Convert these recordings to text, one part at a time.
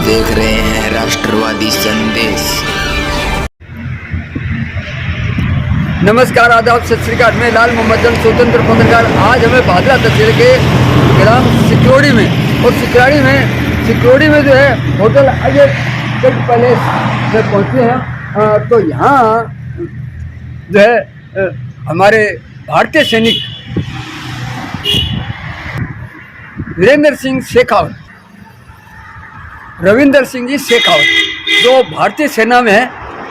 देख रहे हैं राष्ट्रवादी संदेश। नमस्कार, आदाब, सत श्री अकाल। मैं लाल मोहम्मद जन, स्वतंत्र पत्रकार। आज हमें भादरा तहसील के ग्राम सिक्योड़ी में और सिक्योड़ी में जो है होटल अजय पैलेस में पहुँचे हैं। तो यहाँ जो है हमारे भारतीय सैनिक वीरेंद्र सिंह शेखावत, रविंदर सिंह जी शेखावत जो भारतीय सेना में है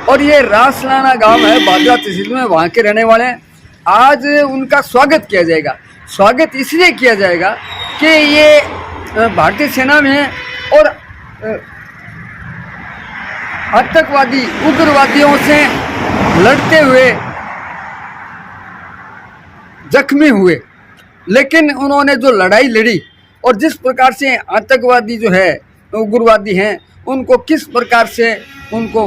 और ये रासलाना गांव है भादरा तहसील में, वहाँ के रहने वाले हैं। आज उनका स्वागत किया जाएगा। स्वागत इसलिए किया जाएगा कि ये भारतीय सेना में है और आतंकवादी उग्रवादियों से लड़ते हुए जख्मी हुए, लेकिन उन्होंने जो लड़ाई लड़ी और जिस प्रकार से आतंकवादी जो है उग्रवादी हैं उनको किस प्रकार से उनको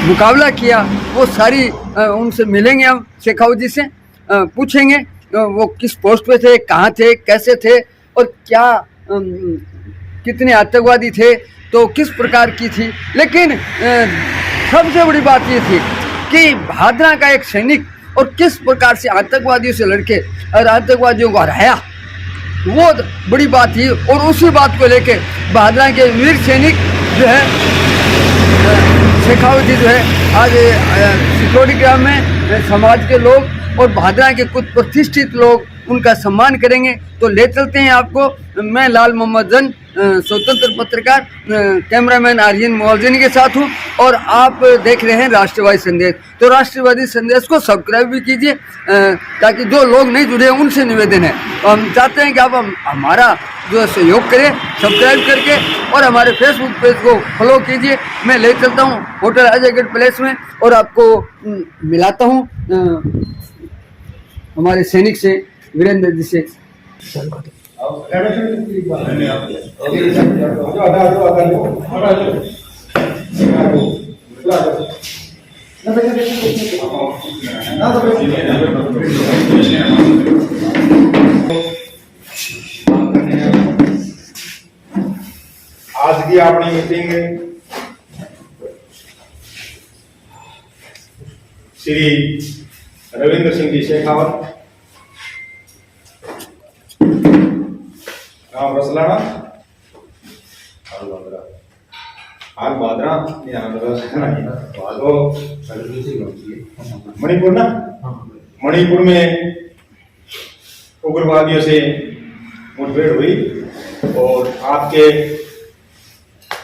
मुकाबला किया, वो सारी उनसे मिलेंगे। हम शेखावत जी से पूछेंगे वो किस पोस्ट पे थे, कहाँ थे, कैसे थे और क्या कितने आतंकवादी थे, तो किस प्रकार की थी। लेकिन सबसे बड़ी बात ये थी कि भादरा का एक सैनिक और किस प्रकार से आतंकवादियों से लड़के और आतंकवादियों को हराया, वो बड़ी बात थी। और उसी बात को लेके भादरा के वीर सैनिक जो है शेखावत जी जो है आज सिक्योड़ी ग्राम में समाज के लोग और भादरा के कुछ प्रतिष्ठित लोग उनका सम्मान करेंगे। तो ले चलते हैं आपको। मैं लाल मोहम्मद जन, स्वतंत्र पत्रकार, कैमरामैन आर्यन मुआवजनी के साथ हूं और आप देख रहे हैं राष्ट्रवादी संदेश। तो राष्ट्रवादी संदेश को सब्सक्राइब भी कीजिए ताकि जो लोग नहीं जुड़े उनसे निवेदन है। तो हम चाहते हैं कि आप हमारा जो सहयोग करें सब्सक्राइब करके और हमारे फेसबुक पेज को फॉलो कीजिए। मैं ले चलता हूँ होटल अजय पैलेस में और आपको मिलाता हूँ हमारे सैनिक से, वीरेंद्र जी से। आज की अपनी मीटिंग श्री रविंद्र सिंह जी शेखावत, गांव रसलाना, हाल भादरा, मणिपुर ना, मणिपुर में उग्रवादियों से मुठभेड़ हुई और आपके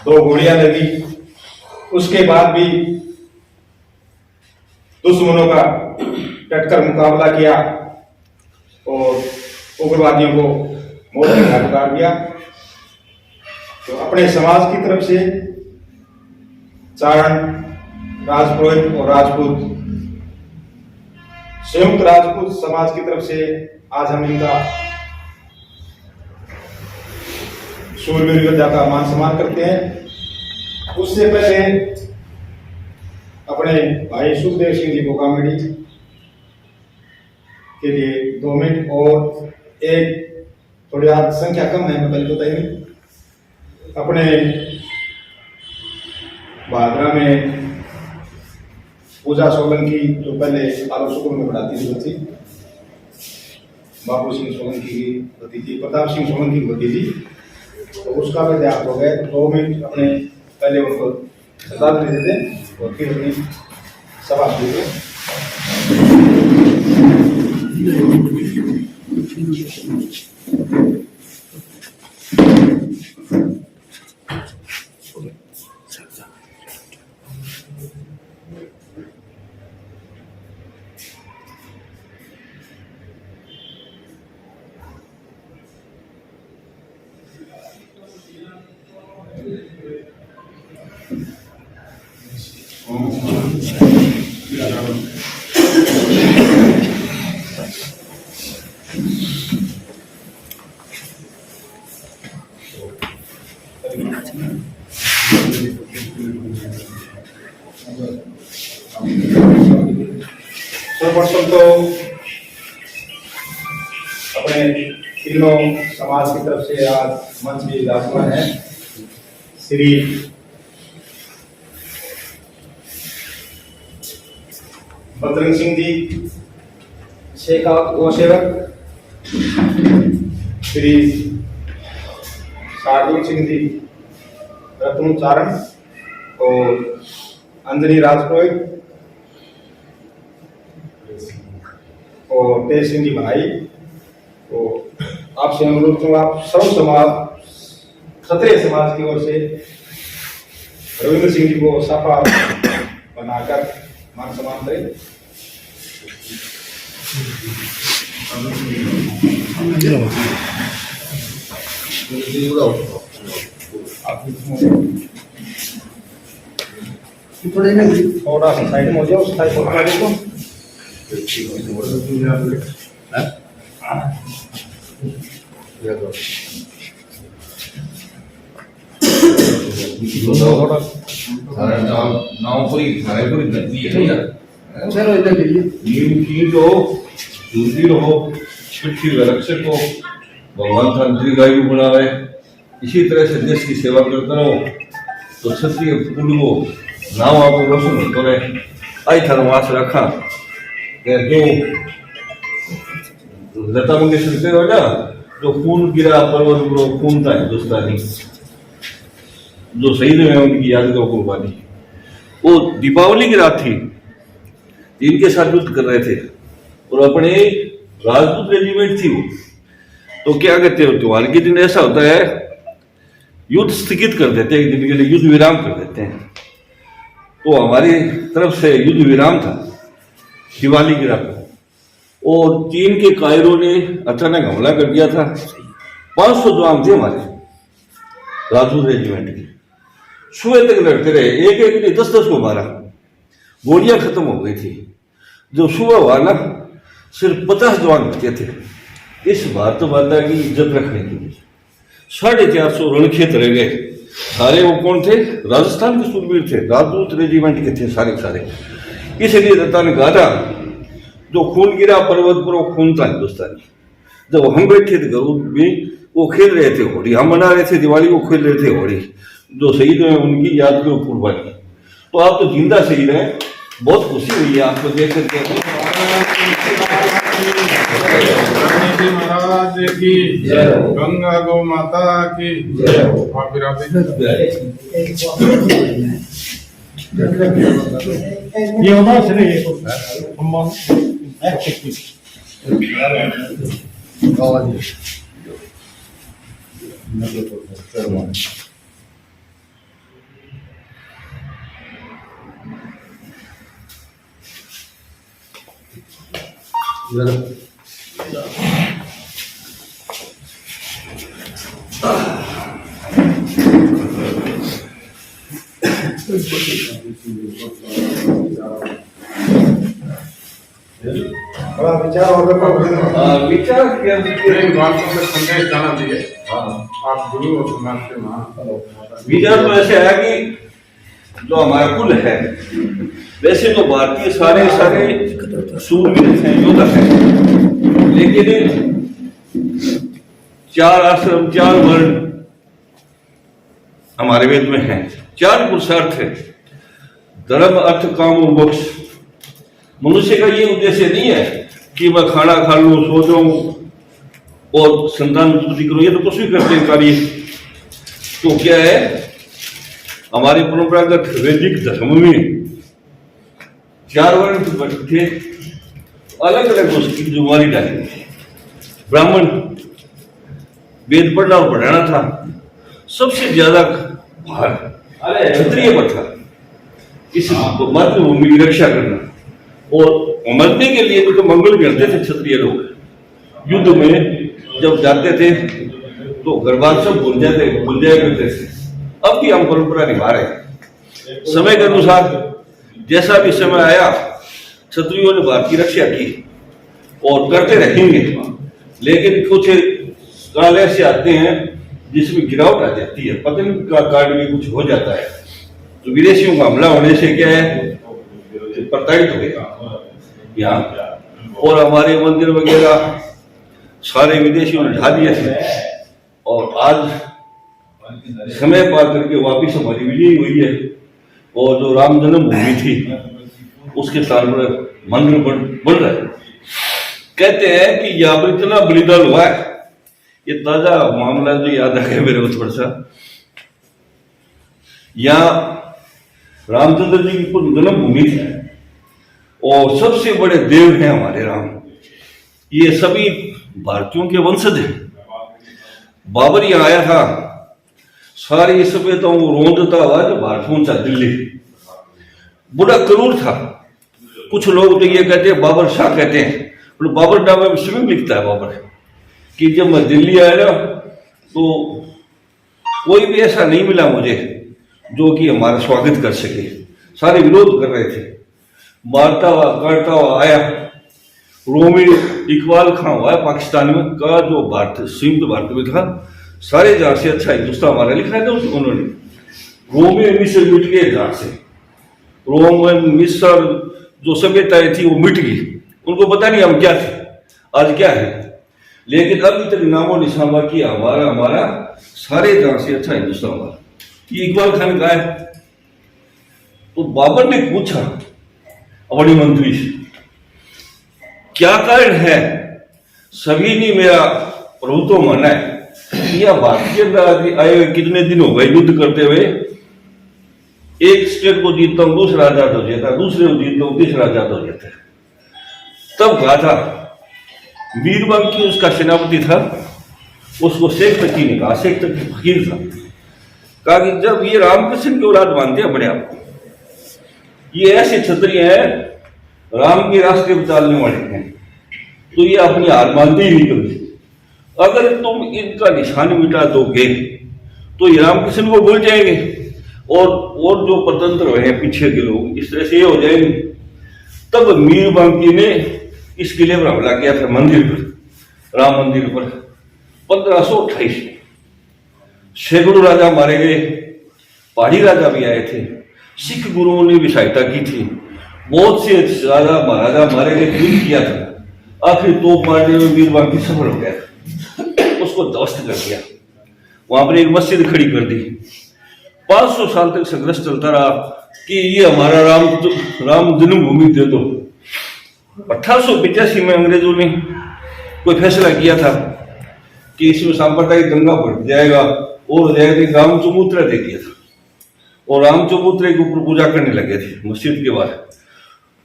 2 गोलियां लगी। उसके बाद भी दुश्मनों का डटकर मुकाबला किया और उग्रवादियों को मौत के घाट उतार दिया। तो अपने समाज की तरफ से चारण, राजपुरोहित और राजपूत, संयुक्त राजपूत समाज की तरफ से आज हम इनका शूरवीर योद्धा का मान सम्मान करते हैं। उससे पहले अपने भाई सुखदेव सिंह जी को कॉमेडी के लिए 2 मिनट और एक थोड़ी आज संख्या कम है, मैं पहले बताइए। अपने भादरा में पूजा सोलंकी जो पहले आलोक स्कूल में पढ़ाती थी बच्ची, बाबू सिंह सोलंकी की भतीजी, प्रताप सिंह सोलंकी की भतीजी, तो उसका भी देहांत हो गया। 2 मिनट अपने पहले उनको श्रद्धांजलि देते और फिर अपनी सभा शुरू। सर्वप्रथम तो अपने तीनों समाज की तरफ से आज मंच भी विराजमान है। श्री बजरंग सिंह जी शेखावत गोसेवक, श्री शार्दुल सिंह जी रत्नोच्चारण और अंजनी राजपुरोहित और तेज सिंह जी बनाई। तो आपसे अनुरोध करूँ, आप सर्व समाज क्षत्रिय समाज की ओर से रविंद्र सिंह जी को सफा बनाकर मान सम्मान करें। थोड़ा सा साइड में हो जाओ, साइड में देखो। चलो इधर लीजिए। रक्षक हो, भगवान था दीर्घायु बनावे। इसी तरह से देश की सेवा करता रहो तो क्षत्रिय कुल को नाम आपको रोशन होते रहे। आई थारो वास रखा कि जो लता मंगेशकर कहो ना, जो खून गिरा पर्वत पर खून था हिंदुस्तानी, जो शहीद हुए उनकी याद करो कुर्बानी। वो दीपावली की रात थी, इनके साथ युद्ध कर रहे थे और अपने राजपूत रेजिमेंट थी वो। तो क्या कहते हो, त्योहार के दिन ऐसा होता है, युद्ध स्थगित कर देते हैं, एक दिन के लिए युद्ध विराम कर देते हैं। तो हमारी तरफ से युद्ध विराम था दिवाली की रात, और चीन के कायरों ने अचानक हमला कर दिया था। 500 जवान थे हमारे राजपूत रेजिमेंट के, सुबह तक लड़ते रहे, एक एक ने 10-10 को मारा, गोलियां खत्म हो गई थी। जो सुबह हुआ ना, सिर्फ 50 जवान बचे थे। इस भारत माता की इज्जत रखने के लिए 450 रणक्षेत्र रह गए। सारे वो कौन थे? राजस्थान के सूरवीर थे, राजपूत रेजिमेंट के थे सारे सारे। इसलिए दत्ता ने कहा, जो खून गिरा पर्वत पर वो खून था हिंदुस्तानी। जब हम बैठे थे घर में, वो खेल रहे थे होली, हम मना रहे थे दिवाली, वो खेल रहे थे होली। जो शहीद हुए उनकी याद करो कुर्बानी। तो आप तो जिंदा शहीद हैं, बहुत खुशी हुई है आपको देख करके। महाराज की गंगा गौ माता की ये होगा बड़ा विचार और विचार संदेश जाना चाहिए। आप गुरु और समाज के महान। विचार तो ऐसे है कि जो हमारा कुल है, वैसे तो भारतीय सारे सूरवीर हैं, योद्धा हैं, लेकिन 4 आश्रम 4 वर्ण हमारे वेद में हैं। 4 पुरुषार्थ है, धर्म अर्थ काम और मोक्ष। मनुष्य का ये उद्देश्य नहीं है कि मैं खाना खा लूं, सो जाऊं और संतान उत्पत्ति करूं, ये तो कुछ भी करते हैं कार्य। तो क्या है, हमारे परंपरागत वैदिक धर्म में 4 वर्ण थे, अलग अलग उसकी जुम्मेवारी डाली। ब्राह्मण वेद पढ़ना और पढ़ाना था, सबसे ज्यादा भार क्षत्रिय पर था, इस मातृभूमि की रक्षा करना। और मरने के लिए तो मंगल करते थे क्षत्रिय लोग। युद्ध में जब जाते थे तो घर बार सब भूल जाया करते थे। अब भी हम परंपरा निभा रहे हैं, समय के अनुसार जैसा भी समय आया क्षत्रियों ने भारत की रक्षा की और करते रहेंगे। लेकिन कुछ काल ऐसे आते हैं जिसमें गिरावट आ जाती है, पतन का कार्ड भी कुछ हो जाता है। तो विदेशियों का हमला होने से क्या है, प्रताड़ित हो गया यहाँ, और हमारे मंदिर वगैरह सारे विदेशियों ने ढा दिए थे। और आज समय पार करके वापिस हमारी विजयी हुई है। और जो राम जन्मभूमि थी उसके स्थान पर मंदिर बन रहा है। कहते हैं कि यहाँ पर इतना बलिदान हुआ है, ये ताजा मामला जो याद आ गया मेरे को थोड़ा सा। यहाँ रामचंद्र जी की जन्मभूमि थी और सबसे बड़े देव हैं हमारे राम। ये सभी भारतीयों के वंशज हैं। बाबर यहाँ आया था, सारी सभ्यताओं को रोंदता हुआ जो भारत पहुंचा दिल्ली। बड़ा क्रूर था। कुछ लोग तो ये कहते हैं बाबर शाह कहते हैं, बाबर नाम में स्वयं लिखता है बाबर कि जब मैं दिल्ली आया ना तो कोई भी ऐसा नहीं मिला मुझे जो कि हमारा स्वागत कर सके। सारे विरोध कर रहे थे। मारता हुआ काटता हुआ आया। रोमी इकबाल खां हुआ है पाकिस्तान में का, जो भारत संयुक्त भारत में था। सारे जहां से अच्छा हिंदुस्तान हमारा लिखा है था उन्होंने। रोमी मिस्र मिट गए जहां से। रोमन मिस्र जो सभ्यताएं थी वो मिट गई। उनको पता नहीं हम क्या थे, आज क्या है। लेकिन अभी तक नामो निशान बाकी हमारा सारे जहां से अच्छा हिंदुस्तान हमारा। ये इकबाल खान का है। तो बाबर ने पूछा अपनी मंत्री से, क्या कारण है सभी ने मेरा प्रभुत्व माना है, या भारतीय अंदर आए हुए कितने दिन हो गए युद्ध करते हुए, एक स्टेट को जीतता हूं दूसरा आजाद हो जाता है, दूसरे को जीतता हूं तीसरा आजाद हो जाता है। तब कहा था मीरबांकी उसका सेनापति था, उसको शेख तकी ने कहा, शेख तकी फकीर था, कहा कि जब ये रामकृष्ण की औलाद मानते हैं अपने आप को, ये ऐसे क्षत्रिय हैं राम के रास्ते पर चलने वाले हैं, तो ये अपनी हार मानते ही नहीं कभी। अगर तुम इनका निशान मिटा दोगे तो ये रामकृष्ण को भूल जाएंगे और जो स्वतंत्र हुए हैं पीछे के लोग इस तरह से ये हो जाएंगे। तब मीरबांकी ने इस किले पर हमला किया था, मंदिर पर, राम मंदिर पर 1528 में। सैकड़ों राजा मारे गए, पहाड़ी राजा भी आए थे, सिख गुरुओं ने भी सहायता की थी, बहुत से राजा महाराजा मारे गए, युद्ध किया था। आखिर तोप मारने में मीरबांकी सफल हो गया, उसको ध्वस्त कर दिया, वहां पर एक मस्जिद खड़ी कर दी। 500 साल तक संघर्ष चलता रहा कि ये हमारा राम जन्मभूमि दे दो। 1885 में अंग्रेजों ने कोई फैसला किया था कि इसमें सांप्रदायिक दंगा बढ़ जाएगा और राम चबूतरा दे दिया था, और राम चबूतरे के ऊपर पूजा करने लगे थे मस्जिद के बाहर।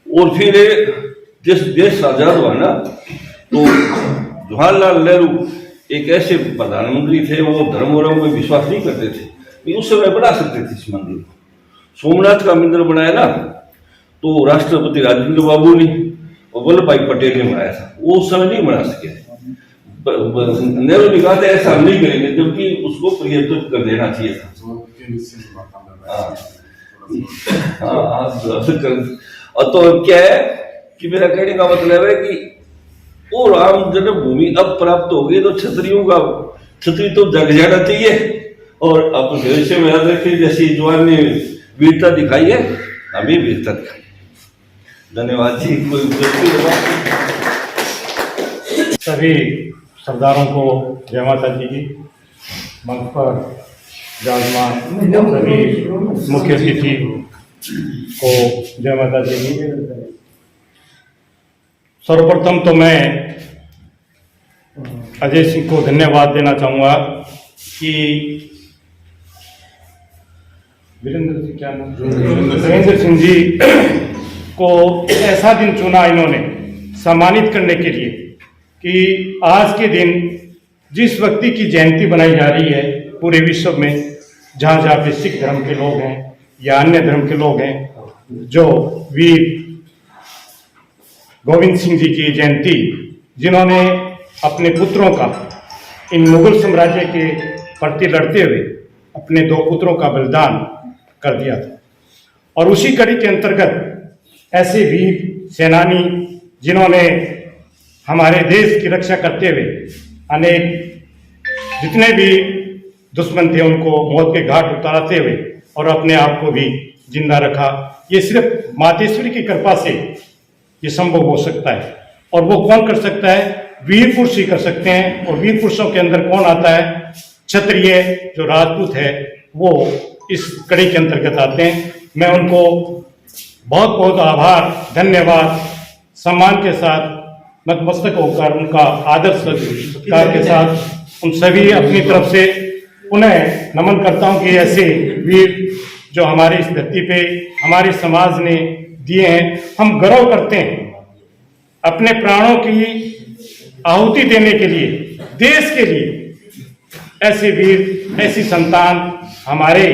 और फिर जिस देश आजाद हुआ ना, तो जवाहरलाल नेहरू एक ऐसे प्रधानमंत्री थे, वो धर्म वर्म में विश्वास नहीं करते थे, उस समय बना सकते थे इस मंदिर को। सोमनाथ का मंदिर बनाया ना, तो राष्ट्रपति राजेंद्र बाबू ने और वल्लभ भाई पटेल ने बनाया था, वो उस समय नहीं बना सके। नेहरू ने कहा था ऐसा हम नहीं करेंगे, जबकि उसको प्रियत्व कर देना चाहिए था। तो क्या है कि मेरा कहने का मतलब है कि वो राम जन्मभूमि अब प्राप्त हो गई, तो क्षत्रिय तो जग जाना चाहिए। और अब भविष्य में याद रखिए, जैसे जवान ने वीरता दिखाई है, हमें वीरता दिखाई। धन्यवाद जी। कोई सभी सरदारों को जय माता जी की। मंच पर विराजमान सभी मुख्य अतिथि को जय माता जी की। सर्वप्रथम तो मैं अजय सिंह को धन्यवाद देना चाहूँगा कि वीरेंद्र सिंह जी को ऐसा दिन चुना इन्होंने सम्मानित करने के लिए कि आज के दिन जिस व्यक्ति की जयंती बनाई जा रही है पूरे विश्व में, जहाँ जहाँ पे सिख धर्म के लोग हैं या अन्य धर्म के लोग हैं, जो वीर गोविंद सिंह जी की जयंती, जिन्होंने अपने पुत्रों का इन मुगल साम्राज्य के प्रति लड़ते हुए अपने 2 पुत्रों का बलिदान कर दिया था। और उसी कड़ी के अंतर्गत ऐसे वीर सेनानी जिन्होंने हमारे देश की रक्षा करते हुए अनेक जितने भी दुश्मन थे उनको मौत के घाट उतारते हुए और अपने आप को भी जिंदा रखा, ये सिर्फ मातेश्वरी की कृपा से ये संभव हो सकता है। और वो कौन कर सकता है? वीर पुरुष ही कर सकते हैं। और वीर पुरुषों के अंदर कौन आता है? क्षत्रिय जो राजपूत है वो इस कड़ी के अंतर्गत आते हैं। मैं उनको बहुत बहुत आभार, धन्यवाद, सम्मान के साथ नतमस्तक होकर उनका आदर सत्कार के साथ उन सभी अपनी तरफ से पुनः नमन करता हूं कि ऐसे वीर जो हमारी इस धरती पे हमारे समाज ने दिए हैं, हम गर्व करते हैं अपने प्राणों की आहुति देने के लिए, देश के लिए। ऐसे वीर, ऐसी संतान हमारे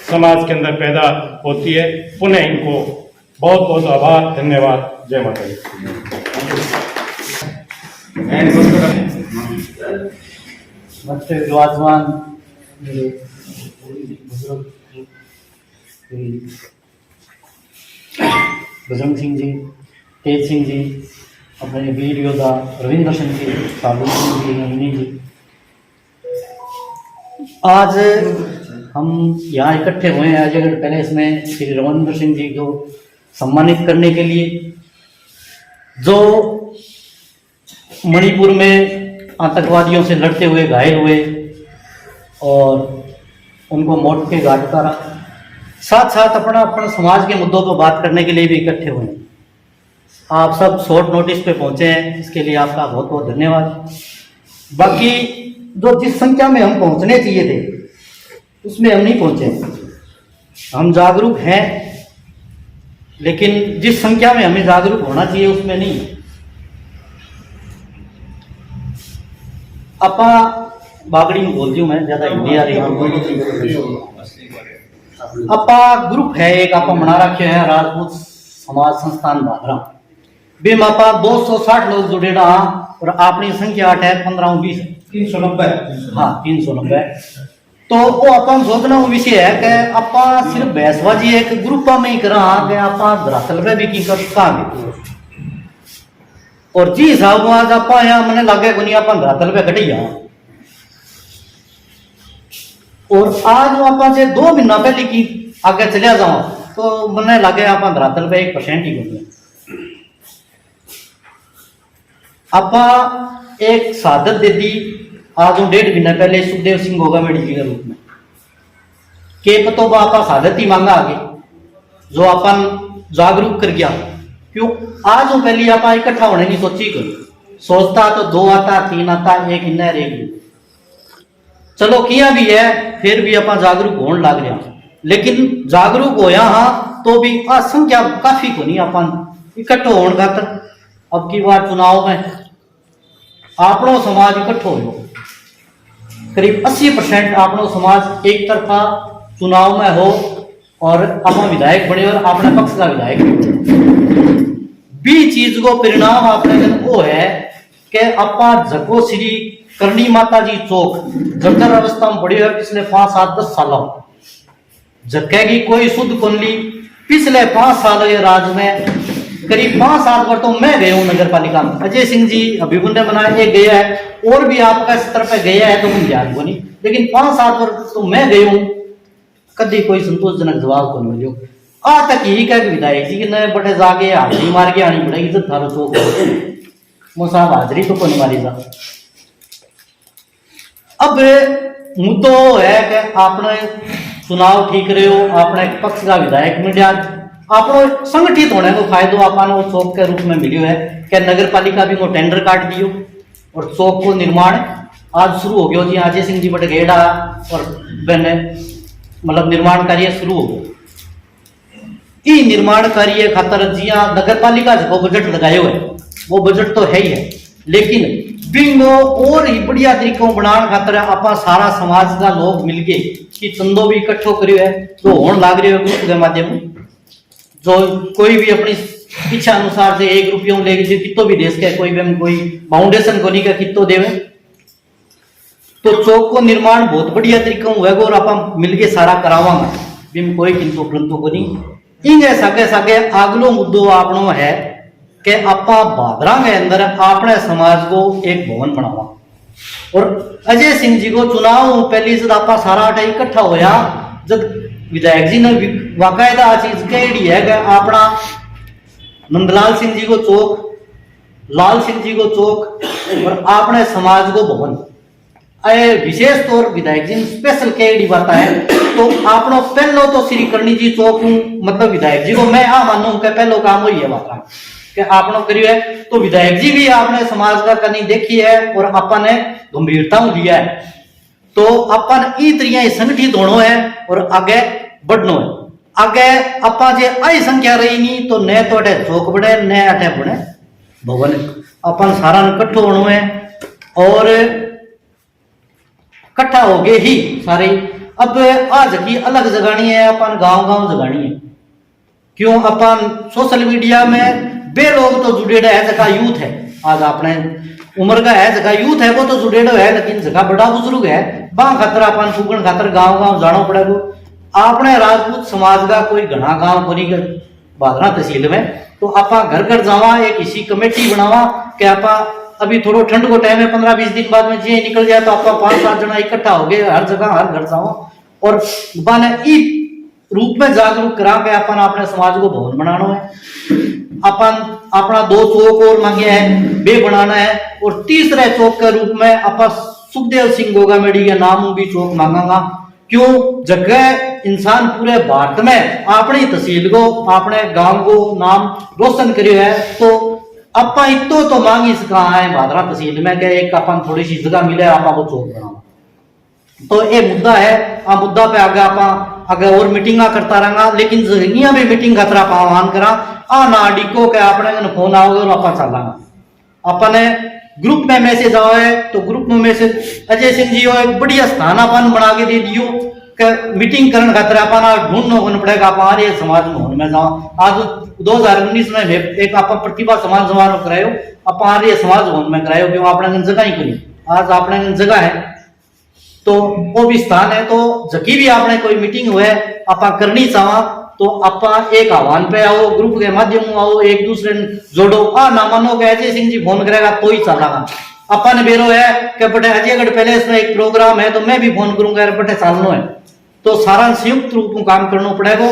समाज के अंदर पैदा होती है। पुनः इनको बहुत बहुत आभार, धन्यवाद, जय माता दी। विराजमान मेरे बुजुर्ग बजरंग सिंह जी, तेज सिंह जी, अपने वीर योद्धा रविंद्र सिंह जी, सालू सिंह जी, नंदिनी जी, आज हम यहाँ इकट्ठे हुए हैं अजयगढ़ पैलेस में श्री रविंद्र सिंह जी को सम्मानित करने के लिए, जो मणिपुर में आतंकवादियों से लड़ते हुए घायल हुए और उनको मौत के घाट उतारा। साथ साथ अपना समाज के मुद्दों पर बात करने के लिए भी इकट्ठे हुए हैं। आप सब शॉर्ट नोटिस पे पहुंचे हैं, इसके लिए आपका बहुत बहुत धन्यवाद। बाकी जो जिस संख्या में हम पहुंचने चाहिए थे उसमें हम नहीं पहुंचे। हम जागरूक हैं, लेकिन जिस संख्या में हमें जागरूक होना चाहिए उसमें नहीं। अपा बागड़ी में बोल दी हूँ मैं, ज्यादा हिंदी आ रही है। अपा ग्रुप है एक, आपा मना रखे है राजपूत समाज संस्थान भादरा बेम आपा 260 लोग जुड़े रहा और अपनी संख्या 8 है 15-20 390। हाँ 390। तो वो अपन सोचना वो विषय है कि अपा सिर्फ बैसबाजी एक ग्रुप में ही करा कि आपा धरातल पे भी की कर सकांगे। और जी साहब आज आपा यहाँ मैंने लगे को नहीं अपन धरातल पे घटिया। और आज आपा से 2 महीना पहले की आगे चलिया जाओ तो मैंने लगे अपन धरातल पे 1% ही घूमे। आपा एक शहादत दे दी आज 1.5 महीना पहले सुखदेव सिंह गोगामेड़ी जी के रूप में के पतो आपा शहादत ही मांगा आगे जो अपन जागरूक कर गया। क्यों आज वो पहले आपा इकट्ठा होने की सोची करो, सोचता तो 2 आता 3 आता 1 इन्ना एक चलो किया भी है, फिर भी अपन जागरूक होने लग रहा। लेकिन जागरूक होया हाँ तो भी संख्या काफी को नहीं अपन इकट्ठो होने खातर। अब की बार चुनाव में आपनो समाज इकट्ठो हो, करीब 80% आपनो समाज एक तरफा चुनाव में हो और अपना विधायक बने और अपने पक्ष का विधायक भी चीज को परिणाम आपने वो है कि अपा जको श्री करणी माता जी चौक जर्जर अवस्था में पड़ी है पिछले 5, 7, 10 सालों। जक्के की कोई शुद्ध कुंडली पिछले 5 साल के राज में करीब 5 साल पर तो मैं गया हूँ नगर पालिका में। अजय सिंह जी अभी ने बनाया एक गया है और भी आपका स्तर पे गया है तो मुझे ध्यान को नहीं, लेकिन 5 साल पर तो मैं गया हूँ कभी कोई संतोषजनक जवाब को नहीं मिलो। आज तक यही कह विधायक जी ने बड़े जाके हाजरी मार के आनी पड़ेगी तो थारो चौक वो साहब हाजरी तो कौन मारी जा। अब मुद्दो है कि आपने चुनाव ठीक रहे हो, आपने पक्ष का विधायक मीडिया आपको संगठित होने को फायदो आपने वो चौक के रूप में मिलो है कि नगर पालिका भी वो टेंडर काट दियो और चौक को निर्माण आज शुरू हो गया जी। अजय सिंह जी बटे गेड़ा और बहने मतलब निर्माण कार्य शुरू हो गया। ई निर्माण कार्य खातर जिया नगर पालिका जो बजट लगाए हुए वो बजट तो है ही है, लेकिन बिंगो और ही बढ़िया तरीकों बनाने खातर आपा सारा समाज का लोग मिलके कि चंदो भी इकट्ठो करियो है तो होने लाग रही है ग्रुप के माध्यम जो कोई भी अपनी इच्छा अनुसार से 1 रुपया लेके जो कितो भी देश के कोई भी हम कोई फाउंडेशन को नहीं का कितो देवे तो चौक को निर्माण बहुत बढ़िया तरीका हुआ और आप मिलके सारा करावांगा बिम कोई किंतु परंतु को नहीं। इंगे सके सके अगलो मुद्दो आपनो है कि आपा भादरा के अंदर अपने समाज को एक भवन बनावा और अजय सिंह जी को चुनाव पहली से आपा सारा इकट्ठा होया जब विधायक जी ने बाकायदा चीज कही है कि अपना नंदलाल सिंह जी को चौक, लाल सिंह जी को चौक और अपने समाज को भवन विशेष तौर विधायक जी ने स्पेशल केडी बात है तो आपनो पहलो तो श्री करनी जी चौक मतलब विधायक जी को मैं आ मानू के पहलो काम हुई है बात कि आपनो करियो है तो विधायक जी भी आपने समाज का कनी देखी है और अपन ने गंभीरता दिया है तो अपन ई तरिया संगठित होनो है और आगे बढ़नो है आगे अपा जे आई संख्या रही नहीं तो न तो अटे चौक बड़े न अटे बने भवन अपन सारा इकट्ठो होनो है और इकट्ठा हो गए ही सारे अब आज की अलग जगानी है अपन गांव जगानी है क्यों अपन सोशल मीडिया में बे लोग तो जुड़े है जगह यूथ है आज अपने उम्र का है जगह यूथ है वो तो जुड़े है लेकिन जगह बड़ा बुजुर्ग है बा खातर अपन फूकन खातर गांव जाना पड़ेगा आपने राजपूत समाज का कोई घना गांव कोनी बादरा तहसील में तो आपा घर घर जावा एक इसी कमेटी बनावा कि आपा अभी थोड़ा ठंड को टाइम है 15-20 दिन बाद में जे निकल जाए तो आपा 5-7 जना इकट्ठा हो गए हर जगह हर घर जाओ और बाने ई रूप में जागरूक करा के अपन अपने समाज को भवन बनाना है अपन अपना 2 चौक और मांगे है बे बनाना है और तीसरे चौक के रूप में अपन सुखदेव सिंह गोगामेडी के नाम भी चौक मांगागा क्यों जगह इंसान पूरे भारत में अपनी तहसील को अपने गांव को नाम रोशन करियो है तो अपा इतो तो मांगी सका है भादरा तहसील में के एक अपन थोड़ी सी जगह मिले आपा को चौक बनाओ तो ये मुद्दा है आ मुद्दा पे आगे आपा आगे और मीटिंगा करता रहेगा लेकिन जगह भी मीटिंग खातर आप आह्वान करा आ ना डिको के अपने फोन आओगे और आपा चलागा अपने ग्रुप में मैसेज आवे तो ग्रुप में मैसेज अजय सिंह जी एक बढ़िया स्थान अपन बना के दे दियो कि मीटिंग करने खातिर अपन ढूंढना होना पड़ेगा अपन ये समाज भवन में जाओ आज 2019 में एक अपन प्रतिभा समाज समारोह करायो अपन ये समाज भवन में करायो क्यों अपने जगह ही करी आज अपने जगह है तो वो भी स्थान है तो जकी भी आपने कोई मीटिंग हुए अपन करनी चाहा तो अपा एक आह्वान पे आओ ग्रुप के माध्यम आओ एक दूसरे जोड़ो ना मानो के अजय सिंह जी फोन करेगा तो ही चलागा अपन बेरो है कि बटे अजयगढ़ पैलेस में एक प्रोग्राम है तो मैं भी फोन करूंगा बटे चालनो है तो सारा संयुक्त रूप में काम करना पड़ेगा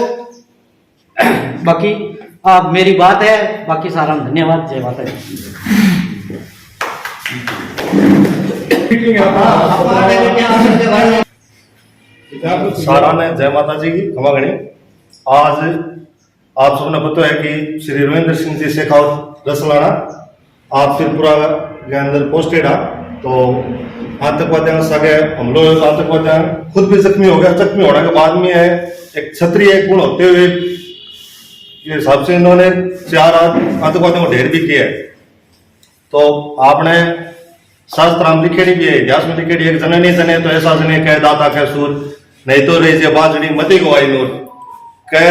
बाकी आप मेरी बात है बाकी सारा धन्यवाद जय माता सारा ने जय माता जी की क्षमा गणी आज आप सबने पता है कि श्री रविंद्र सिंह जी शेखावत रसलाना आप त्रिपुरा के अंदर पोस्टेड है तो आतंकवादियों सगे हमलों आतंकवादियों खुद भी जख्मी हो गया जख्मी होने के बाद में है एक क्षत्रिय गुण होते हुए ये हिसाब से इन्होंने 4 आतंकवादियों को ढेर भी किया है तो आपने शास्त्राम लिखेड़ी भी है इतिहास में लिखेड़ी एक जननी जने तो ऐसा जने कह दाता कह सूर नहीं तो रही बाजड़ी मती गवाई नूर कह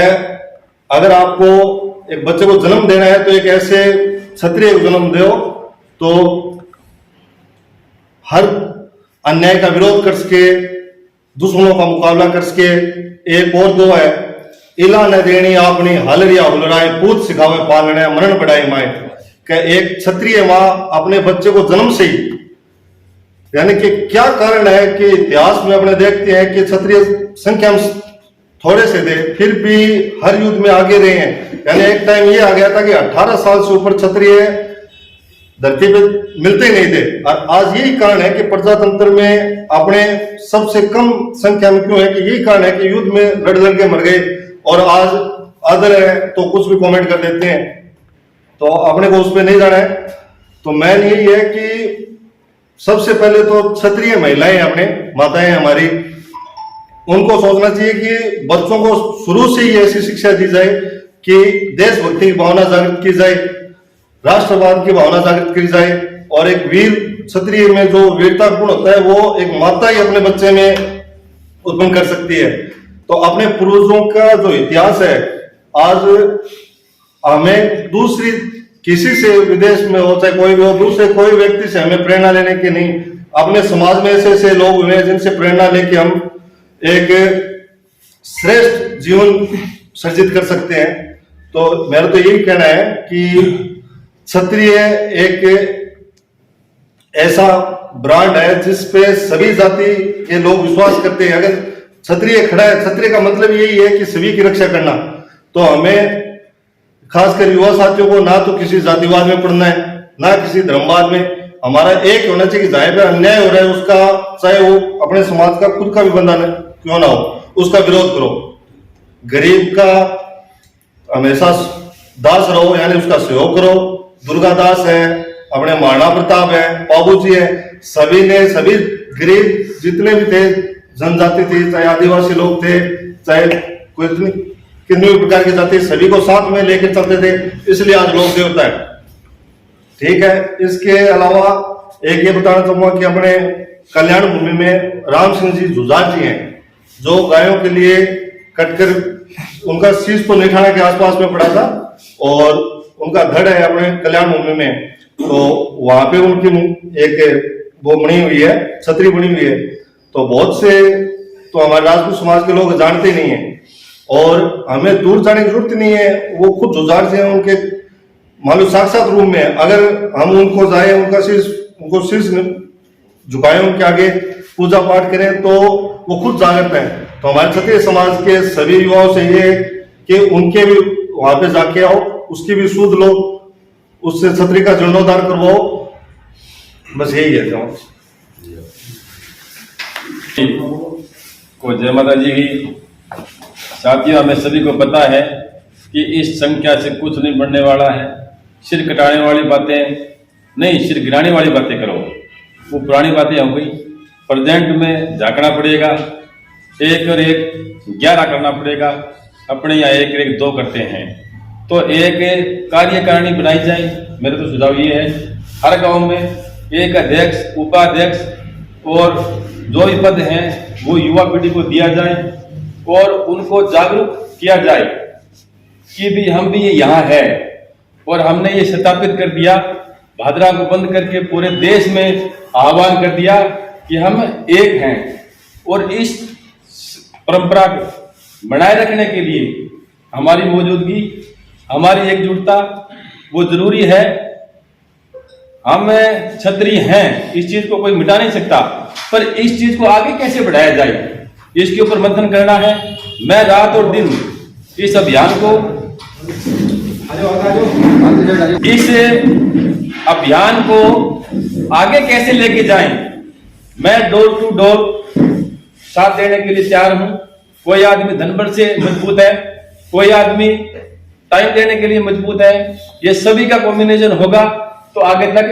अगर आपको एक बच्चे को जन्म देना है तो एक ऐसे क्षत्रिय को जन्म दो तो हर अन्याय का विरोध कर सके दुश्मनों का मुकाबला कर सके एक और दो है इला न देनी आपनी हलरिया हुलराए पूत सिखावे पालने मरण बढ़ाई माए कि एक क्षत्रिय माँ अपने बच्चे को जन्म से ही यानी कि क्या कारण है कि इतिहास में अपने देखते हैं कि क्षत्रिय संख्या में थोड़े से थे फिर भी हर युद्ध में आगे रहे हैं यानी एक टाइम ये आ गया था कि 18 साल से ऊपर क्षत्रिय धरती पे मिलते नहीं थे और आज यही कारण है कि प्रजातंत्र में अपने सबसे कम संख्या में क्यों है कि यही कारण है कि युद्ध में लड़ लड़ के मर गए और आज आदर है तो कुछ भी कमेंट कर देते हैं तो अपने को उस पर नहीं जाना है तो मैन यही है कि सबसे पहले तो क्षत्रिय महिलाएं अपने माताएं हमारी उनको सोचना चाहिए कि बच्चों को शुरू से ही ऐसी शिक्षा दी जाए कि देशभक्ति की भावना जागृत की जाए राष्ट्रवाद की भावना जागृत की जाए और एक वीर क्षत्रिय में जो वीरता गुण होता है वो एक माता ही अपने बच्चे में उत्पन्न कर सकती है तो अपने पूर्वजों का जो इतिहास है आज हमें दूसरी किसी से विदेश में हो चाहे कोई भी हो दूसरे कोई व्यक्ति से हमें प्रेरणा लेने की नहीं अपने समाज में ऐसे ऐसे लोग हुए जिनसे प्रेरणा लेके हम एक श्रेष्ठ जीवन सर्जित कर सकते हैं तो मेरा तो यही कहना है कि क्षत्रिय एक ऐसा ब्रांड है जिसपे सभी जाति के लोग विश्वास करते हैं अगर क्षत्रिय खड़ा है क्षत्रिय का मतलब यही है कि सभी की रक्षा करना तो हमें खासकर युवा साथियों को ना तो किसी जातिवाद में पढ़ना है ना किसी धर्मवाद में हमारा एक होना चाहिए कि जहाँ पे अन्याय हो रहा है उसका, चाहे वो अपने समाज का खुद का भी बंदा क्यों ना हो, उसका विरोध करो। गरीब का हमेशा दास रहो, यानी उसका सहयोग करो। दुर्गा दास है, अपने महाराणा प्रताप है, बाबूजी है, सभी गरीब जितने भी थे, जनजाति थी, चाहे आदिवासी लोग थे, चाहे कोई कितने भी प्रकार की जाति, सभी को साथ में लेकर चलते थे, इसलिए आज लोक देवता है। ठीक है। इसके अलावा एक ये बताना चाहूंगा कि अपने कल्याण भूमि में राम सिंह जी जुजान जी हैं, जो गायों के लिए कटकर उनका शीश तो निठाना के आसपास में पड़ा था और उनका धड़ है अपने कल्याण भूमि में, तो वहां पे उनकी एक वो बनी हुई है, छतरी बनी हुई है। तो बहुत से तो हमारे राजपूत समाज के लोग जानते ही नहीं है और हमें दूर जाने की जरूरत नहीं है। वो खुद जुजान जी हैं, उनके मान लो साक्षात रूप में, अगर हम उनको जाए, उनको शीश झुकाएं, उनके आगे पूजा पाठ करें तो वो खुद जागृत है। तो हमारे क्षत्रिय समाज के सभी युवाओं से ये कि उनके भी वहां पे जाके आओ, उसकी भी सूद लो, उससे क्षत्रिय का जीर्णोद्धार करवाओ, बस यही कहता हूँ। को जय माता जी की। साथियों, हमें सभी को पता है कि इस संख्या से कुछ नहीं बढ़ने वाला है। सिर कटाने वाली बातें नहीं, सिर गिराने वाली बातें करो, वो पुरानी बातें हो गई। प्रेजेंट में झांकना पड़ेगा, 1 और 1 11 करना पड़ेगा। अपने यहाँ 1 और 1 2 करते हैं, तो एक कार्यकारिणी बनाई जाए। मेरा तो सुझाव ये है, हर गांव में एक अध्यक्ष, उपाध्यक्ष और जो भी पद हैं वो युवा पीढ़ी को दिया जाए और उनको जागरूक किया जाए कि भी हम भी यहाँ है और हमने ये स्थापित कर दिया, भादरा को बंद करके पूरे देश में आह्वान कर दिया कि हम एक हैं। और इस परंपरा को बनाए रखने के लिए हमारी मौजूदगी, हमारी एकजुटता वो जरूरी है। हम क्षत्रिय हैं, इस चीज को कोई मिटा नहीं सकता, पर इस चीज को आगे कैसे बढ़ाया जाए, इसके ऊपर मंथन करना है। मैं रात और दिन इस अभियान को आगे कैसे लेके जाएं, मैं डोर टू डोर साथ देने के लिए तैयार हूं। कोई आदमी धनबल से मजबूत है, कोई आदमी टाइम देने के लिए मजबूत है। ये सभी का कॉम्बिनेशन होगा तो आगे तक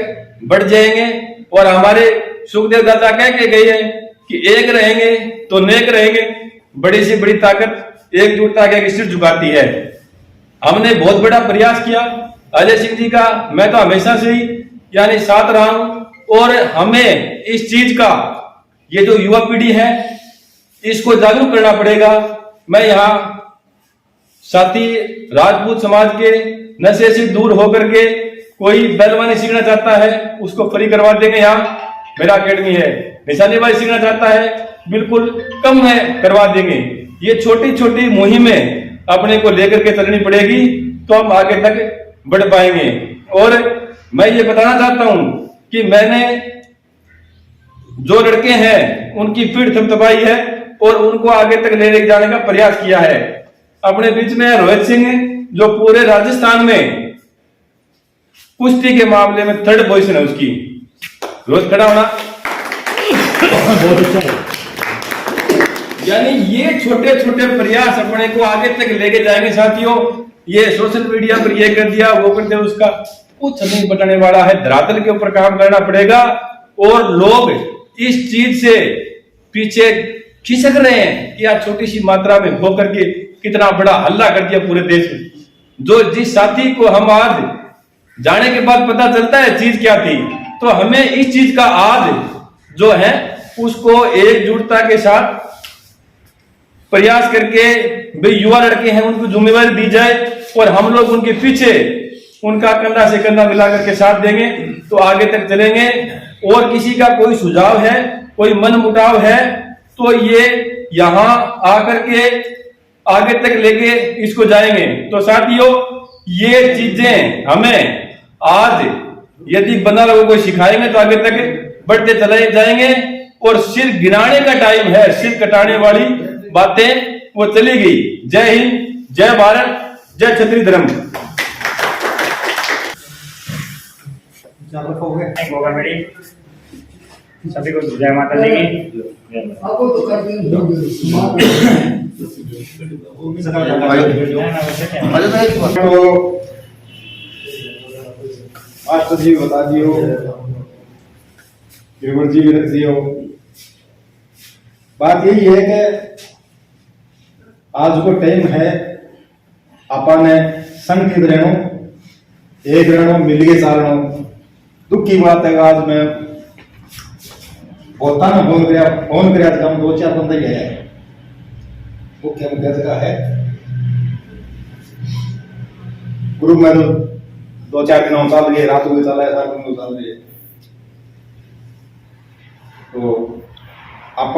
बढ़ जाएंगे। और हमारे सुखदेव दादा कह के गए हैं कि एक रहेंगे तो नेक रहेंगे। बड़ी से बड़ी ताकत एकजुटता के सिर झुकाती है। हमने बहुत बड़ा प्रयास किया अजय सिंह जी का, मैं तो हमेशा से ही यानी साथ रहा हूं। और हमें इस चीज का, ये जो युवा पीढ़ी है इसको जागरूक करना पड़ेगा। मैं यहाँ साथी राजपूत समाज के नशे से दूर होकर के कोई पहलवानी सीखना चाहता है उसको फ्री करवा देंगे। यहाँ मेरा अकेडमी है। निशानेबाजी सीखना चाहता है बिल्कुल कम में करवा देंगे। ये छोटी छोटी मुहिमें अपने को लेकर के चलनी पड़ेगी तो हम आगे तक बढ़ पाएंगे। और मैं ये बताना चाहता हूं कि मैंने जो लड़के हैं उनकी पीठ थपथपाई है और उनको आगे तक ले जाने का प्रयास किया है। अपने बीच में रोहित सिंह जो पूरे राजस्थान में कुश्ती के मामले में 3rd पोजीशन है उसकी। रोज खड़ा होना बहुत अच्छा है। यानी ये छोटे छोटे प्रयास अपने को आगे तक लेके जाएंगे। साथियों, ये सोशल मीडिया पर ये कर दिया वो कर दिया, उसका कुछ नहीं बताने वाला है। धरातल के ऊपर काम करना पड़ेगा। और लोग इस चीज से पीछे खिसक रहे हैं कि आप छोटी सी मात्रा में होकर के कितना बड़ा हल्ला कर दिया पूरे देश में। जो जिस साथी को हम आज जाने के बाद पता चलता है चीज क्या थी, तो हमें इस चीज का आज जो है उसको एकजुटता के साथ प्रयास करके भाई युवा लड़के हैं उनको जिम्मेवारी दी जाए और हम लोग उनके पीछे उनका कंधा से कंधा मिला करके साथ देंगे तो आगे तक चलेंगे। और किसी का कोई सुझाव है, कोई मन मुटाव है तो ये यहाँ आकर के आगे तक लेके इसको जाएंगे। तो साथियों, ये चीजें हमें आज यदि बंदा लोगों को सिखाएंगे तो आगे तक बढ़ते चले जाएंगे। और सिर गिराने का टाइम है, सिर कटाने वाली बातें वो चली गई। जय हिंद, जय भारत, जय क्षत्रिय धर्म। जागरूक हो गए होगा मेरी सभी को जय माता दी की। आपको तो कर दी तो मास्टर जी बता दियो, गिरवर जी भी रख दियो। बात यही है कि आज को टाइम है अपन ने संगठित रहनो, एक रहनो, मिलके चालनो। दुख की बात है आज मैं होता ना फोन कराया था, हम 2-4 बंदे ही है वो क्या जगह है ग्रुप में तो 2-4 दिन चल रही है, रात को चल रहा है, 7 दिन चल रही है। तो आप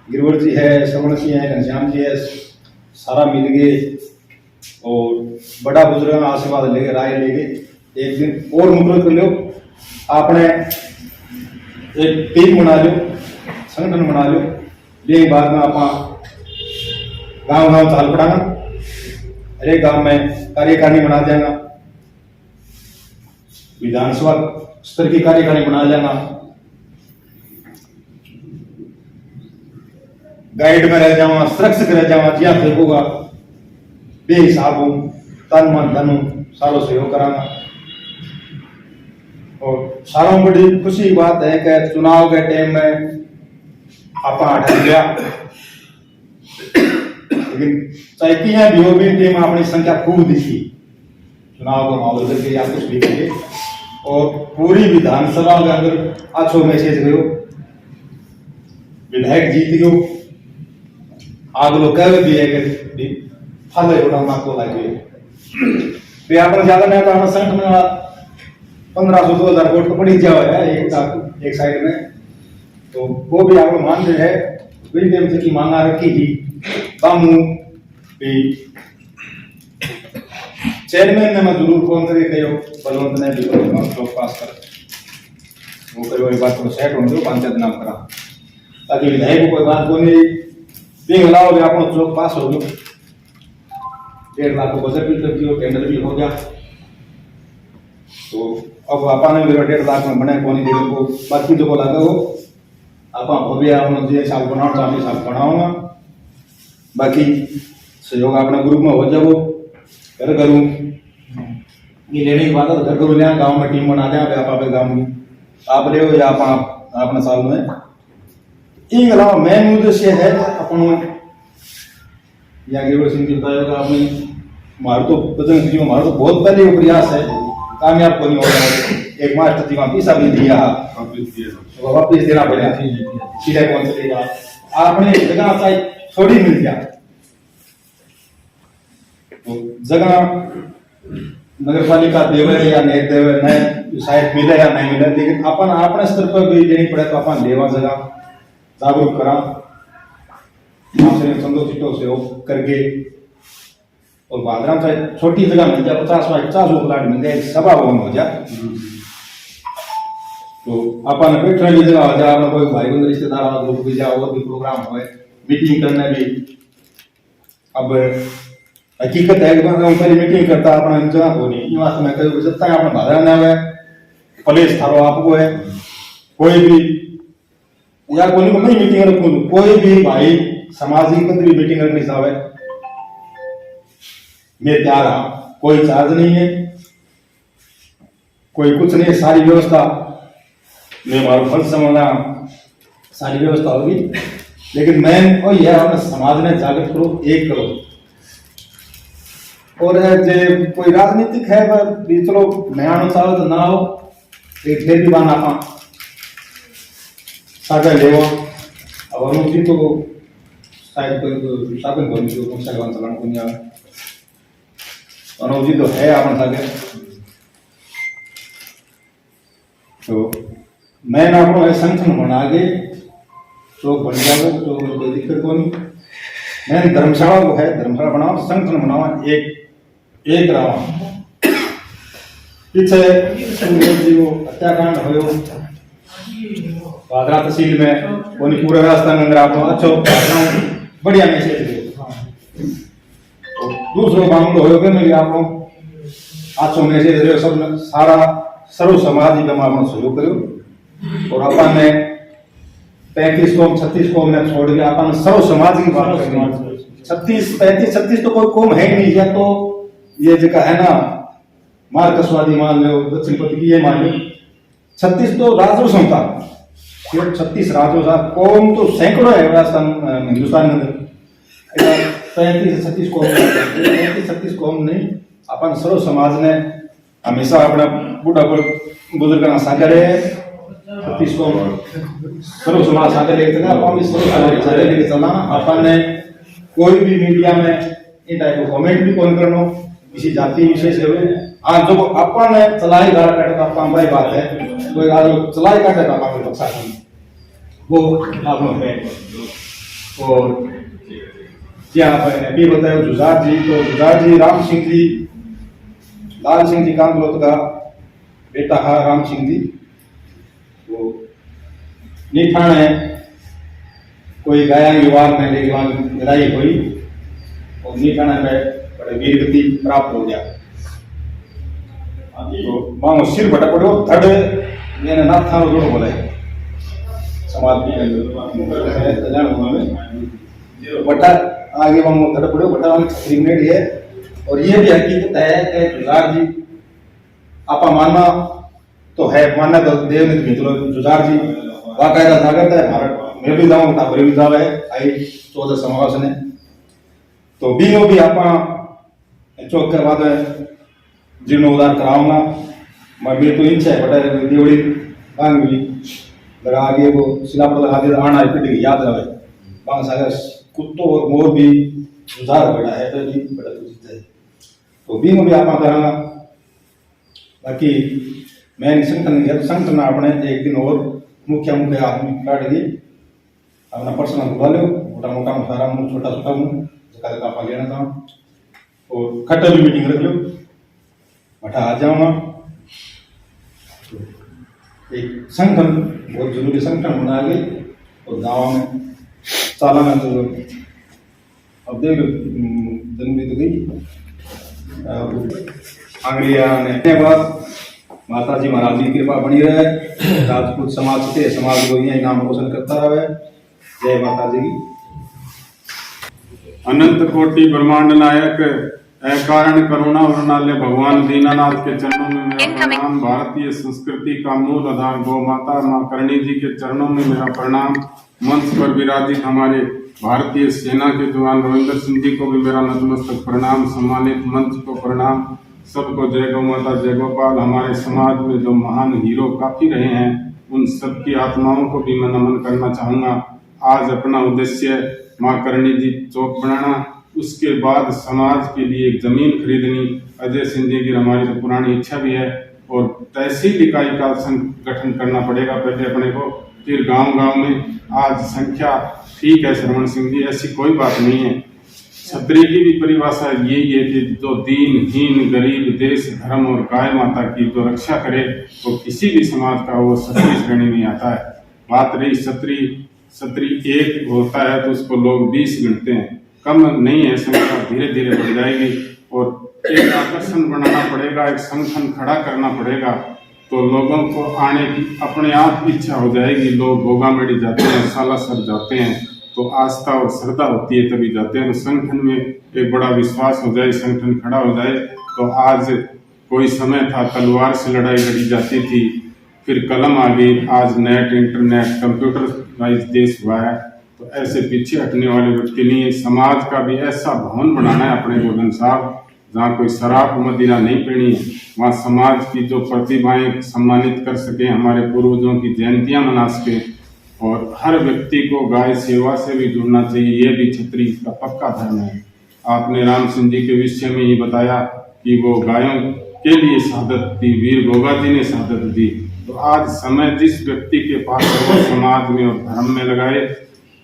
गिरवर जी है, श्रवण सिंह है, घनश्याम जी है, सारा मिल गए और बड़ा बुजुर्ग आशीर्वाद लेके राय लेके एक दिन और मुकर्रर कर लो। आपने एक टीम बना लो, संगठन बना लो, ये बाद में आप गांव चाल पड़ाना, हर एक गांव में कार्यकारिणी बना देना, विधानसभा स्तर की कार्यकारिणी बना लेना, गाइड में रह जावा, सुरक्षित रह जावा, जिया फेंकूगा बेहिसाब हूं, तन मन धन सारो सहयोग कराना। और सारों बड़ी खुशी की बात है कि चुनाव के टाइम में आप हट गया, लेकिन चाहे किया भी हो भी टीम अपनी संख्या खूब दिखी चुनाव को माहौल करके या कुछ भी करके, और पूरी विधानसभा के अंदर अच्छो मैसेज गयो, विधायक जीत गयो। आग लोग कह भी है कि फल उठाना को लगे वे आपने ज्यादा नहीं तो संगठन में 1500-2000 वोट तो पड़ी जाओ है एक साइड में, तो वो भी आप मान रहे है विलियम से की मांगा रखी थी बामू भी चेयरमैन ने मैं जरूर फोन करके कहो, बलवंत ने भी लोग पास कर वो करो, बात को सेट हो दो पंचायत नाम करा ताकि विधायक को कोई बात को नहीं भी हलाओ भी आप चौक पास हो गयो। 1.5 लाख को बजट भी कर दियो, टेंडर भी हो गया। तो अब आपने भी 1.5 लाख में बने कोनी दे को बाकी जो को लगा हो आप हो भी आप जे साल बनाओ चाहे साल बनाऊंगा, बाकी सहयोग अपने ग्रुप में हो जाओ, घर करूं ये लेने की बात है, घर करूं ले गांव में टीम बना दे आप गांव में आप रहे हो या आप अपने साल में। इन अलावा मेन उद्देश्य है अपन या गिरवर सिंह जी बताएगा आपने मारो तो बजरंग जी मारो तो बहुत पहले वो प्रयास है, कामयाब को नहीं हो रहा। एक मास्टर जी का पैसा भी दिया वापिस देना पड़ा, सीधे कौन से देगा आपने जगह चाहे थोड़ी मिल गया तो जगह नगर पालिका देवे या नहीं देवे नहीं शायद मिले या नहीं मिले, लेकिन अपन अपने स्तर पर भी देनी पड़े तो अपन लेवा जगह जागरूक करा चंदो चिट्टो से करके और बादराम चाहे छोटी जगह मिल जाए 50 प्लाट मिल जाए, सभा भवन हो जाए तो अपन बैठने की जगह हो जाए, कोई भाई बंद रिश्तेदार लोग भी जाओ और भी प्रोग्राम हो मीटिंग करने भी। अब हकीकत है पहले मीटिंग करता अपना जगह को नहीं वास्तव में कई सकता है अपना बादरा ना है प्लेस थारो आपको है, कोई भी या कोई नहीं मीटिंग रखूं, कोई भी भाई सामाजिक पद भी मीटिंग रखनी चाहे मैं तैयार हाँ, कोई चार्ज नहीं है, कोई कुछ नहीं, सारी व्यवस्था मैं मारो फंड समझना सारी व्यवस्था होगी। लेकिन मेन और यह अपने समाज में जागृत करो, एक करो। और जे कोई राजनीतिक है वह चलो नया अनुसार तो ना हो, एक फिर भी बाना पा सागर लेवा अब अनुचित तो शायद कोई साधन को नहीं तो सगवान चलाने को नहीं आवे, अनुचित तो है अपन सागर। तो मैं ना अपनो है संगठन बना के चौक बन जाओ तो कोई दिक्कत को नहीं। मैं धर्मशाला को है धर्मशाला बनाओ, संगठन बनाओ, एक रहा पीछे हत्याकांड हो पादरा तहसील में कोनी पूरा रास्ता में अंदर आप अच्छो बढ़िया मैसेज दो, दूसरों मामलो हो गए मैं आप अच्छो मैसेज दे सब सारा सर्व समाज ही में सहयोग करो और अपन ने 35 कौम 36 कौम ने छोड़ के अपन सर्व समाज की बात करनी। 36 तो कोई कौम है ही नहीं, या तो ये जगह है ना मार्क्सवादी मान लो, दक्षिण पथ ये मान लो, 36 तो राज्यों संता, 36 राज्यों का कौम तो सैकड़ों है राजस्थान हिंदुस्तान के अंदर। 35-36 कौम 36 कौम नहीं, अपन सर्व समाज ने हमेशा अपना बूढ़ा बुजुर्ग साझा रहे 36 कौम सर्व समाज साझा लेके चला, अपन सर्व समाज साझा लेके चलना। अपन ने कोई भी मीडिया में इन टाइप को कमेंट भी कौन करना किसी जाति विशेष से हुए। आज जो अपन ने चलाई गाड़ा काटे का काम भाई बात है, कोई आज चलाई काटे का काम बक्सा नहीं वो आप लोग है। और क्या अभी बताया जुजार जी, तो जुजार जी राम सिंह जी, लाल सिंह जी कांगलोत का बेटा है राम सिंह जी। वो निठान है कोई गाया विवाद में लेकिन लड़ाई हुई और निठाना में बड़े वीर गति प्राप्त हो गया। तो मानो सिर बटा पड़ो धड़ मैंने ना था जोड़ बोला है समाज में बटा आगे मानो धड़ पड़ो बटा मिनट है। और ये भी हकीकत है कि जुजार जी आपा मानना तो है, मानना तो देव ने मित्रों जुजार जी बाकायदा जागृत है भारत में भी जाऊँ ठाकुर भी जावे आई 14 समावेश ने तो बीनो भी आपा चौक करवा दे जीर्णोद्धार कराऊंगा। मैं मेरी तो इच्छा है बटा देवड़ी बांग भी लगा आगे वो शिलापट लगा दे आना पिट याद रहे बांग सागर कुत्तों और मोर भी जुझार बड़ा है तो भी बड़ा कुछ है तो बीनो भी आपा करांगा। बाकी मैं संगठन अपने एक दिन और मुख्य आदमी काट दी अपना पर्सनल बुला लो, मोटा मोटा सारा मुँह छोटा छोटा मुँह जगह आप लेना चाहूँ और खट्टा भी मीटिंग रख लो बटा आ जाऊँगा। एक संगठन बहुत जरूरी संगठन बना के और गाँव में सालाना तो अब देख लो जनवरी तो गई आंगलिया ने बाद माता जी महाराज जी की कृपा बनी रहे, राजपूत समाज के समाज को यही नाम रोशन करता रहे। जय माता जी की। अनंत कोटि ब्रह्मांड नायक अकारण करुणा वरणालय भगवान दीनानाथ के चरणों में मेरा प्रणाम। भारतीय संस्कृति का मूल आधार गौ माता माँ करणी जी के चरणों में मेरा प्रणाम। मंच पर विराजित हमारे भारतीय सेना के जवान रविंद्र सिंह जी को भी मेरा नतमस्तक प्रणाम। सम्मानित मंच को प्रणाम। सबको जय गौ माता जय गोपाल। हमारे समाज में जो महान हीरो काफी रहे हैं उन सबकी आत्माओं को भी मैं नमन करना चाहूंगा। आज अपना उद्देश्य माँ करणी जी चौक बनाना, उसके बाद समाज के लिए एक जमीन खरीदनी। अजय सिंह जी की हमारी तो पुरानी इच्छा भी है और तहसील इकाई का संगठन करना पड़ेगा पहले अपने को, फिर गांव-गांव में। आज संख्या ठीक है श्रवण सिंह जी, ऐसी कोई बात नहीं है। क्षत्रिय की भी परिभाषा यही है कि जो दीनहीन गरीब देश धर्म और गाय माता की जो रक्षा करे तो किसी भी समाज का वो क्षत्रिय श्रेणी में आता है। बात रही क्षत्रिय एक होता है तो उसको लोग 20 गिनते हैं, कम नहीं है संख्या, धीरे धीरे बढ़ जाएगी। और एक आकर्षण बनाना पड़ेगा, एक संगठन खड़ा करना पड़ेगा तो लोगों को आने की अपने आप इच्छा हो जाएगी। लोग गोगामेड़ी जाते हैं, सालासर जाते हैं तो आस्था और श्रद्धा होती है तभी जाते हैं। तो संगठन में एक बड़ा विश्वास हो जाए, संगठन खड़ा हो जाए। तो आज कोई समय था तलवार से लड़ाई लड़ी जाती थी, फिर कलम आ गई, आज नेट इंटरनेट कंप्यूटर वाइज देश हुआ है। तो ऐसे पीछे हटने वाले व्यक्ति नहीं है। समाज का भी ऐसा भवन बनाना है अपने गोधन साहब जहाँ कोई शराब मदिरा नहीं पीनी है, वहाँ समाज की जो प्रतिभाएं सम्मानित कर सके, हमारे पूर्वजों की जयंतियां मना सके और हर व्यक्ति को गाय सेवा से भी जुड़ना चाहिए। ये भी क्षत्रिय का पक्का धर्म है। आपने राम सिंह जी के विषय में ही बताया कि वो गायों के लिए शहादत दी, वीर गोगा जी ने शहादत दी। तो आज समय जिस व्यक्ति के पास है वो समाज में और धर्म में लगाए।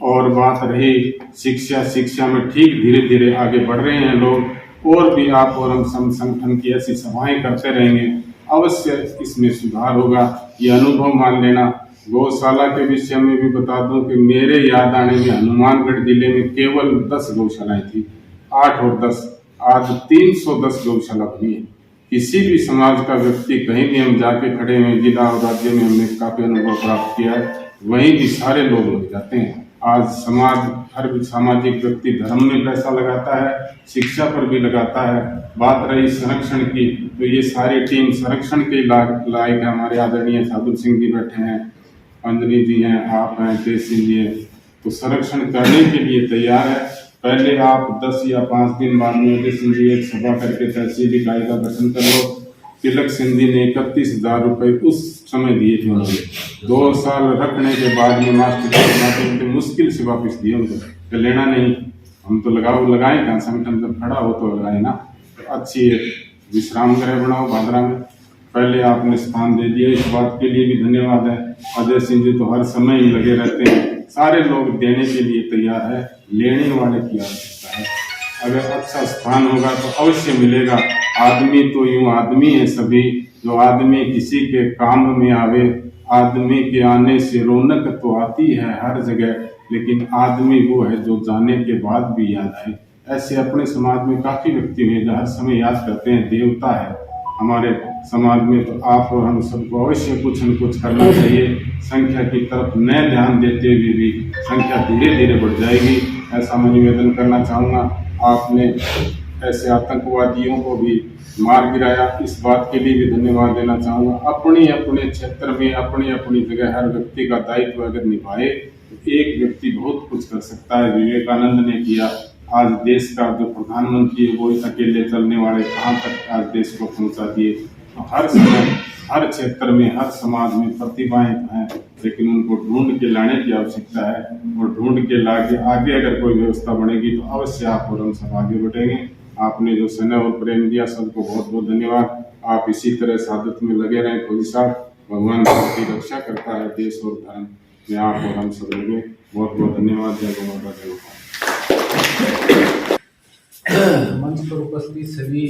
और बात रही शिक्षा में ठीक धीरे धीरे आगे बढ़ रहे हैं लोग, और भी आप और हम संगठन की ऐसी सभाएं करते रहेंगे, अवश्य इसमें सुधार होगा। ये अनुभव मान लेना। गौशाला के विषय में भी बता दूं कि मेरे याद आने में हनुमानगढ़ जिले में केवल 10 गौशालाएं थी, 8 और 10, आज 310 गौशाला बनी है। किसी भी समाज का व्यक्ति कहीं भी हम जाके खड़े हैं, जिला और राज्य में हमने काफी अनुभव प्राप्त किया है, वहीं भी सारे लोग लग जाते हैं। आज समाज, हर सामाजिक व्यक्ति धर्म में पैसा लगाता है, शिक्षा पर भी लगाता है। बात रही संरक्षण की, तो ये सारी टीम संरक्षण के लायक है। हमारे आदरणीय साधु सिंह जी बैठे हैं, अंजनी जी हैं, आप हैं, तेज सिंह जी हैं, तो संरक्षण करने के लिए तैयार है। पहले आप 10 या 5 दिन बाद में तेज सिंह जी एक सभा करके तहसील इकाई का गठन कर लो। तिलक सिंह जी ने 31,000 रुपये उस समय दिए थे उन्होंने। 2 साल रखने के बाद में मास्टर मुश्किल से वापस दिए उनको, तो लेना नहीं, हम तो लगाएं कहाँ, संगठन जब खड़ा हो तो लगाए ना। तो अच्छी विश्राम गृह बनाओ भादरा में, पहले आपने स्थान दे दिया, इस बात के लिए भी धन्यवाद है। अजय सिंह जी तो हर समय ही लगे रहते हैं, सारे लोग देने के लिए तैयार है, लेने वाले की आवश्यकता है। अगर अच्छा स्थान होगा तो अवश्य मिलेगा। आदमी तो यूं आदमी है सभी, जो आदमी किसी के काम में आवे, आदमी के आने से रौनक तो आती है हर जगह, लेकिन आदमी वो है जो जाने के बाद भी याद आए। ऐसे अपने समाज में काफी व्यक्ति हैं जो हर समय याद करते हैं, देवता है हमारे समाज में। तो आप और हम सबको अवश्य कुछ न कुछ करना चाहिए। संख्या की तरफ न ध्यान देते हुए भी संख्या धीरे धीरे बढ़ जाएगी, ऐसा मैं निवेदन करना चाहूँगा। आपने ऐसे आतंकवादियों को भी मार गिराया, इस बात के लिए भी धन्यवाद देना चाहूँगा। अपने अपने क्षेत्र में, अपनी अपनी जगह हर व्यक्ति का दायित्व अगर निभाए तो एक व्यक्ति बहुत कुछ कर सकता है। विवेकानंद ने किया। आज देश का जो प्रधानमंत्री है वो अकेले चलने वाले कहाँ तक आज देश को पहुँचा दिए। तो हर समय, हर क्षेत्र में, हर समाज में प्रतिभाएं हैं, लेकिन उनको ढूंढ के लाने की आवश्यकता है। और ढूंढ के लाके आगे अगर कोई व्यवस्था बनेगी तो अवश्य आप और हम सब आगे बढ़ेंगे। आपने जो स्नेह और प्रेम दिया, सबको बहुत बहुत धन्यवाद। आप इसी तरह साधत में लगे रहें। फौजी साहब, भगवान की रक्षा करता है, देश और धर्म में आप और हम सब लगे। बहुत बहुत धन्यवाद। जय गौ माता, जय गौ। मंच पर उपस्थित सभी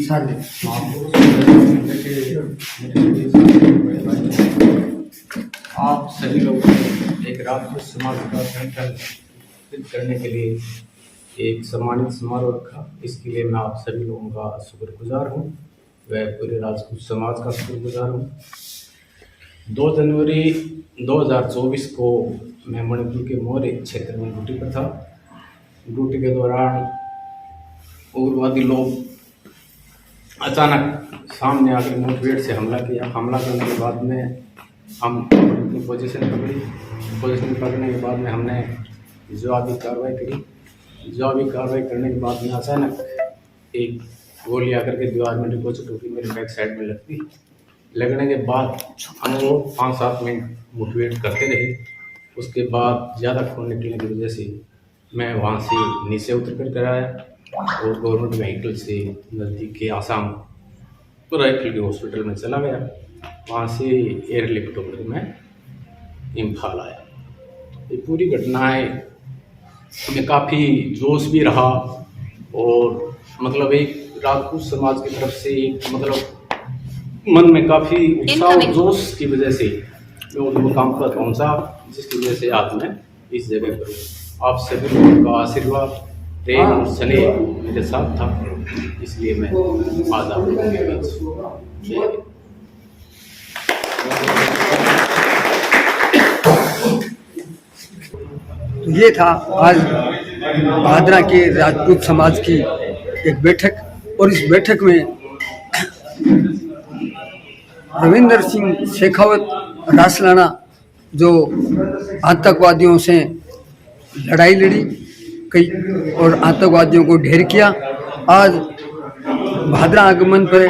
आप सभी लोग एक राष्ट्रीय समाज का संकल्प करने के लिए एक सम्मानित समारोह रखा। इसके लिए मैं आप सभी लोगों का शुक्रगुजार हूँ, वह पूरे राजपूत समाज का शुक्रगुजार हूँ। 2 जनवरी 2024 को मैं मणिपुर के मौर्य क्षेत्र में ड्यूटी पर था। ड्यूटी के दौरान उग्रवादी लोग अचानक सामने आकर मुठभेड़ से हमला किया। हमला करने के बाद में हम अपनी पोजीशन पकड़ी। पोजीशन पकड़ने के बाद में हमने जवाबी कार्रवाई करी। जवाबी कार्रवाई करने के बाद में अचानक एक गोली आकर के दीवार में डिपॉजिट होगी, मेरे बैक साइड में लगती। लगने के बाद हम वो 5-7 मिनट मुठभेड़ करते रहे। उसके बाद ज़्यादा खून निकलने की वजह से मैं वहाँ से नीचे उतर कर कराया और गवर्नमेंट व्हीकल से नज़दीक के आसाम राइफल के हॉस्पिटल में चला गया। वहाँ से एयरलिफ्ट होकर मैं इम्फाल आया। ये पूरी घटनाएं में काफ़ी जोश भी रहा और मतलब एक राजपूत समाज की तरफ से एक मतलब मन में काफ़ी उत्साह और जोश की वजह से मैं उस मुकाम पर पहुँचा, जिसकी वजह से आज मैं इस जगह पर हूँ। आप सभी लोगों का आशीर्वाद, प्रेम और स्नेह मेरे साथ था, इसलिए मैं आज आप लोगों के बीच। ये था आज भादरा के राजपूत समाज की एक बैठक, और इस बैठक में रविंदर सिंह शेखावत रासलाना जो आतंकवादियों से लड़ाई लड़ी कई और आतंकवादियों को ढेर किया, आज भादरा आगमन पर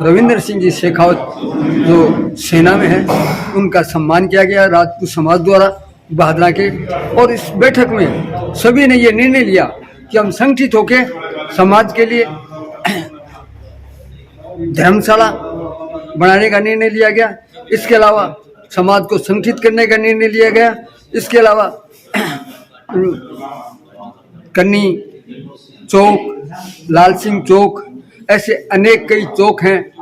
रविंदर सिंह जी शेखावत जो सेना में है उनका सम्मान किया गया राजपूत समाज द्वारा भादरा के। और इस बैठक में सभी ने ये निर्णय लिया कि हम संगठित होकर समाज के लिए धर्मशाला बनाने का निर्णय लिया गया। इसके अलावा समाज को संगठित करने का निर्णय लिया गया। इसके अलावा कन्नी चौक, लाल सिंह चौक, ऐसे अनेक कई चौक हैं,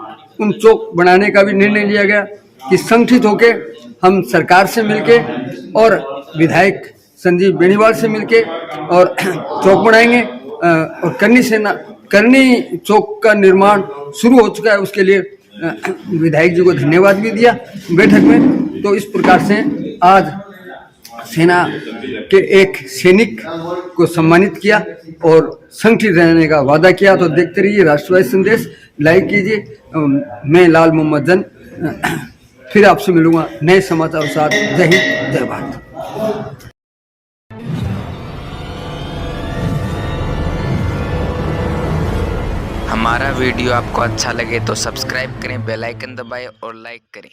उन चौक बनाने का भी निर्णय लिया गया कि संगठित होकर हम सरकार से मिलके और विधायक संजीव बेनीवाल से मिलके और चौक बनाएंगे और करनी चौक का निर्माण शुरू हो चुका है, उसके लिए विधायक जी को धन्यवाद भी दिया बैठक में। तो इस प्रकार से आज सेना के एक सैनिक को सम्मानित किया और संगठित रहने का वादा किया। तो देखते रहिए राष्ट्रवादी संदेश, लाइक कीजिए। मैं लाल मोहम्मद जन फिर आपसे मिलूंगा नए समाचार के साथ। जय हिंद, जय भारत। हमारा वीडियो आपको अच्छा लगे तो सब्सक्राइब करें, बेल आइकन दबाएं और लाइक करें।